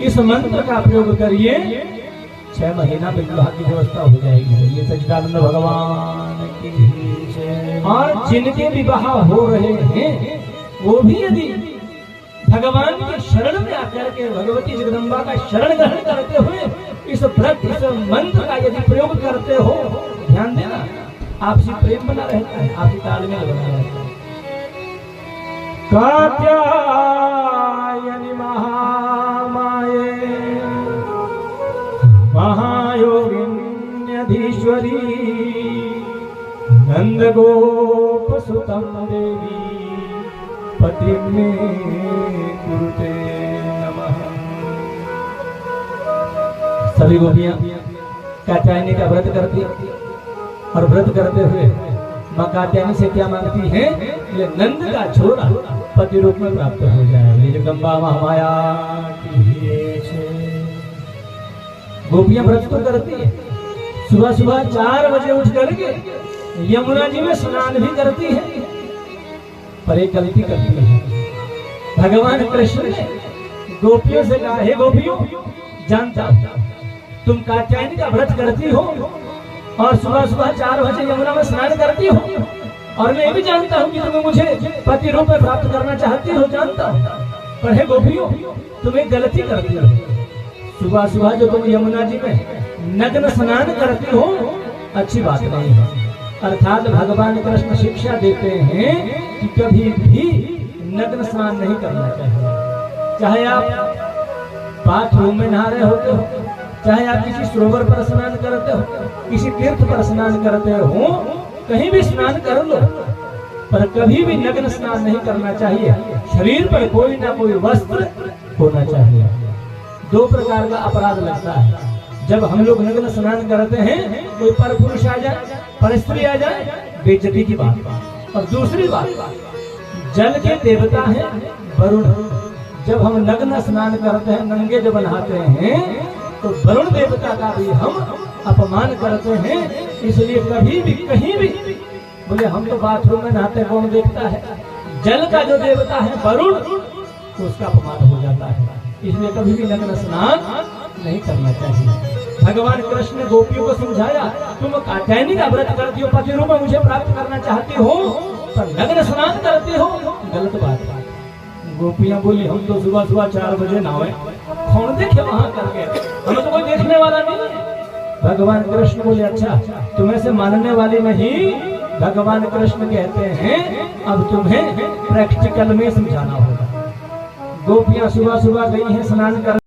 इस मंत्र का प्रयोग करिए, 6 महीना में विवाह की व्यवस्था हो जाएगी। ये सच्चिदानंद भगवान की जय। और जिनके विवाह हो रहे हैं वो भी यदि भगवान के शरण में आकर के भगवती जगदम्बा का शरण ग्रहण करते हुए इस व्रत इस मंत्र का यदि प्रयोग करते हो, ध्यान देना, आपसी प्रेम बना रहता है, आपसी तालमेल बना रहता है। कात्यायनी महामाये महायोगिन्यधीश्वरी नंद गोप सुतम देवी पति में कुरुते नमः। सभी गोपियां कात्यायनी का व्रत करती और व्रत करते हुए मां कात्यायनी से क्या मांगती है? ये नंद का छोरा पति रूप में प्राप्त हो जाए। ये जगदम्बा महामाया की जय। गोपियां व्रत तो करती है, सुबह सुबह 4 बजे उठ करके यमुना जी में स्नान भी करती है, पर एक गलती करती है। भगवान कृष्ण ने गोपियों से कहा, हे गोपियों, जानता तुम कात्यायनी का व्रत करती हो और सुबह सुबह 4 बजे यमुना में स्नान करती हो, और मैं भी जानता हूँ कि तुम मुझे पति रूप में प्राप्त करना चाहती हो, जानता हूँ, पर हे गोपियों, तुम एक गलती करती हो। सुबह सुबह जो तुम यमुना जी में नग्न स्नान करती हो, अच्छी बात नहीं है। अर्थात भगवान कृष्ण शिक्षा देते हैं कि कभी भी नग्न स्नान नहीं करना चाहिए। चाहे आप बाथरूम में नहा रहे होते हो, चाहे आप किसी सरोवर पर स्नान करते हो, किसी तीर्थ पर स्नान करते हो, कहीं भी स्नान कर लो, पर कभी भी नग्न स्नान नहीं करना चाहिए। शरीर पर कोई ना कोई वस्त्र होना चाहिए। 2 प्रकार का अपराध लगता है। जब हम लोग नग्न स्नान करते हैं, कोई पर पुरुष आ जाए, पर स्त्री आ जाए, बेइज्जती की बात। और दूसरी बात, जल के देवता है वरुण। जब हम नग्न स्नान करते हैं, नंगे जब नहाते हैं, तो वरुण देवता का भी हम अपमान करते हैं। इसलिए कभी भी कहीं भी बोले हम तो बाथरूम में नहाते, कौन देखता है? जल का जो देवता है वरुण, तो उसका अपमान हो जाता है। इसलिए कभी भी नग्न स्नान नहीं करना चाहिए। भगवान कृष्ण ने गोपियों को समझाया, तुम कात्यायनी का व्रत करती हो, पति रूप में मुझे प्राप्त करना चाहती हो, पर नग्न स्नान करती हो, गलत बात है। गोपियां बोली, हम तो सुबह सुबह 4 बजे नहाए, कौन देखे वहां करके, हमें तो कोई देखने वाला नहीं है। भगवान कृष्ण बोले, अच्छा तुम्हें से मानने वाली नहीं, भगवान कृष्ण कहते हैं अब तुम्हें प्रैक्टिकल में समझाना होगा। गोपियां सुबह सुबह गई हैं स्नान कर